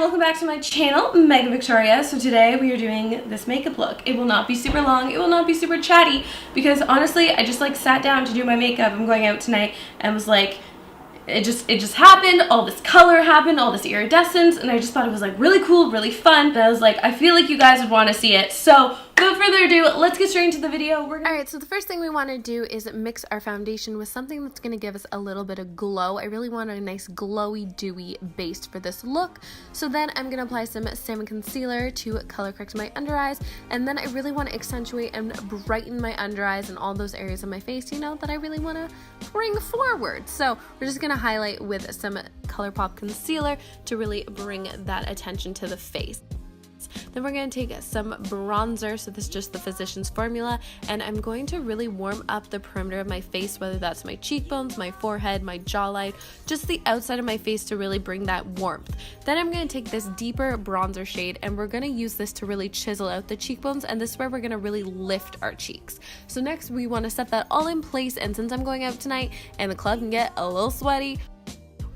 and welcome back to my channel, Megan Victoria. So today we are doing this makeup look. It will not be super long, it will not be super chatty, because honestly I just like sat down to do my makeup. I'm going out tonight and was like, it just happened, all this color happened, all this iridescence, and I just thought it was like really cool, really fun. And I was like, I feel like you guys would want to see it. So without further ado, let's get straight into the video. Alright, so the first thing we want to do is mix our foundation with something that's going to give us a little bit of glow. I really want a nice glowy, dewy base for this look. So then I'm going to apply some salmon concealer to color correct my under eyes, and then I really want to accentuate and brighten my under eyes and all those areas of my face, you know, that I really want to bring forward. So we're just going to highlight with some Colourpop Concelaer to really bring that attention to the face. Then we're going to take some bronzer, so this is just the Physicians Formula, and I'm going to really warm up the perimeter of my face, whether that's my cheekbones, my forehead, my jawline, just the outside of my face to really bring that warmth. Then I'm going to take this deeper bronzer shade and we're going to use this to really chisel out the cheekbones, and this is where we're going to really lift our cheeks. So next we want to set that all in place, and since I'm going out tonight and the club can get a little sweaty,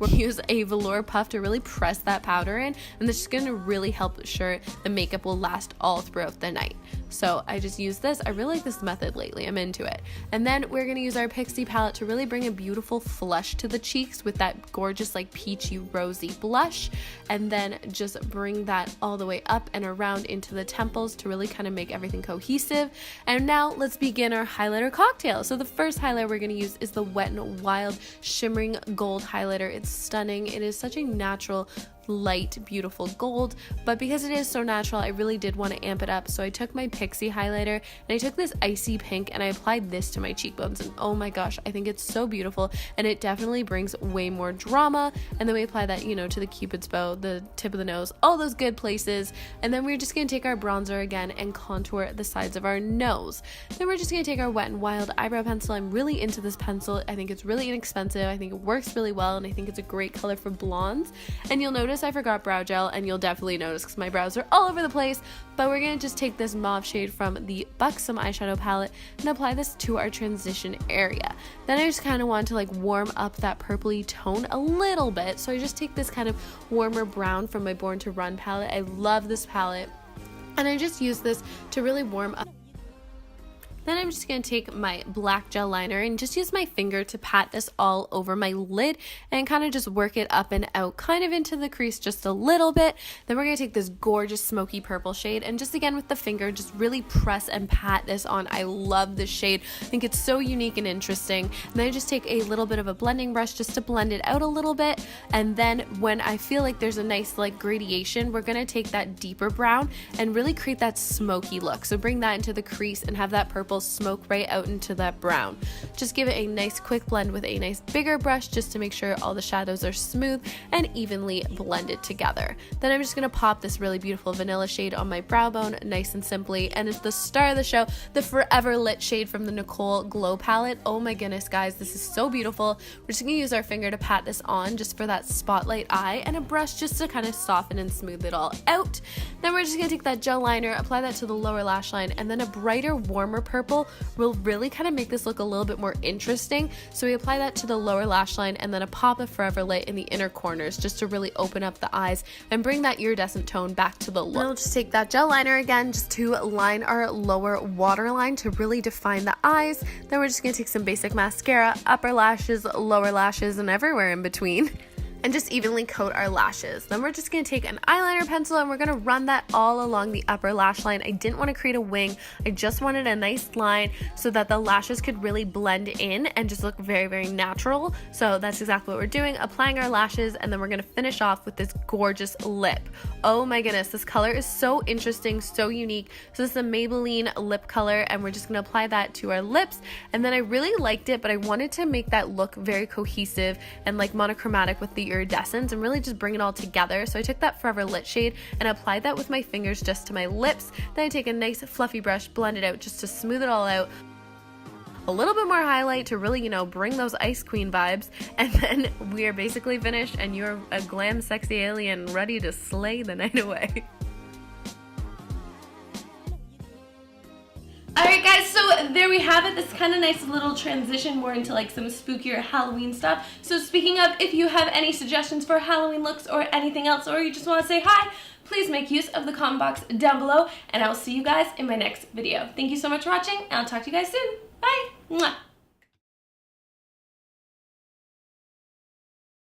we're going to use a velour puff to really press that powder in, and this is going to really help ensure the makeup will last all throughout the night. So I just use this. I really like this method lately. I'm into it. And then we're going to use our Pixi palette to really bring a beautiful flush to the cheeks with that gorgeous like peachy rosy blush, and then just bring that all the way up and around into the temples to really kind of make everything cohesive. And now let's begin our highlighter cocktail. So the first highlighter we're going to use is the Wet n Wild Shimmering Gold highlighter. It's stunning. It is such a natural, light, beautiful gold, but because it is so natural, I really did want to amp it up. So I took my Pixi highlighter and I took this icy pink and I applied this to my cheekbones, and oh my gosh, I think it's so beautiful, and it definitely brings way more drama. And then we apply that, you know, to the cupid's bow, the tip of the nose, all those good places. And then we're just going to take our bronzer again and contour the sides of our nose. Then we're just going to take our Wet n Wild eyebrow pencil. I'm really into this pencil. I think it's really inexpensive, I think it works really well, and I think it's a great color for blondes. And you'll notice I forgot brow gel, and you'll definitely notice because my brows are all over the place, but we're going to just take this mauve shade from the Buxom eyeshadow palette and apply this to our transition area. Then I just kind of want to like warm up that purpley tone a little bit, so I just take this kind of warmer brown from my Born to Run palette. I love this palette, and I just use this to really warm up. Then I'm just going to take my black gel liner and just use my finger to pat this all over my lid and kind of just work it up and out, kind of into the crease just a little bit. Then we're going to take this gorgeous smoky purple shade and just again with the finger, just really press and pat this on. I love this shade. I think it's so unique and interesting. And then I just take a little bit of a blending brush just to blend it out a little bit. And then when I feel like there's a nice like gradation, we're going to take that deeper brown and really create that smoky look. So bring that into the crease and have that purple smoke right out into that brown. Just give it a nice quick blend with a nice bigger brush just to make sure all the shadows are smooth and evenly blended together. Then I'm just going to pop this really beautiful vanilla shade on my brow bone nice and simply, and it's the star of the show, the Forever Lit shade from the Nicole Glow palette. Oh my goodness guys, this is so beautiful. We're just going to use our finger to pat this on just for that spotlight eye, and a brush just to kind of soften and smooth it all out. Then we're just going to take that gel liner, apply that to the lower lash line, and then a brighter warmer purple will really kind of make this look a little bit more interesting. So we apply that to the lower lash line and then a pop of Forever Lit in the inner corners just to really open up the eyes and bring that iridescent tone back to the look. Then we'll just take that gel liner again just to line our lower waterline to really define the eyes. Then we're just going to take some basic mascara, upper lashes, lower lashes, and everywhere in between, and just evenly coat our lashes. Then we're just going to take an eyeliner pencil and we're going to run that all along the upper lash line. I didn't want to create a wing. I just wanted a nice line so that the lashes could really blend in and just look very, very natural. So that's exactly what we're doing, applying our lashes, and then we're going to finish off with this gorgeous lip. Oh my goodness, this color is so interesting, so unique. So this is a Maybelline lip color, and we're just going to apply that to our lips. And then I really liked it, but I wanted to make that look very cohesive and like monochromatic with the iridescence and really just bring it all together. So I took that Forever Lit shade and applied that with my fingers just to my lips. Then I take a nice fluffy brush, blend it out just to smooth it all out. A little bit more highlight to really, you know, bring those Ice Queen vibes, and then we are basically finished and you're a glam sexy alien ready to slay the night away. Alright guys, guys, so there we have it. This kind of nice little transition more into like some spookier Halloween stuff. So speaking of, if you have any suggestions for Halloween looks or anything else, or you just want to say hi, please make use of the comment box down below, and I will see you guys in my next video. Thank you so much for watching, and I'll talk to you guys soon. Bye! Mwah.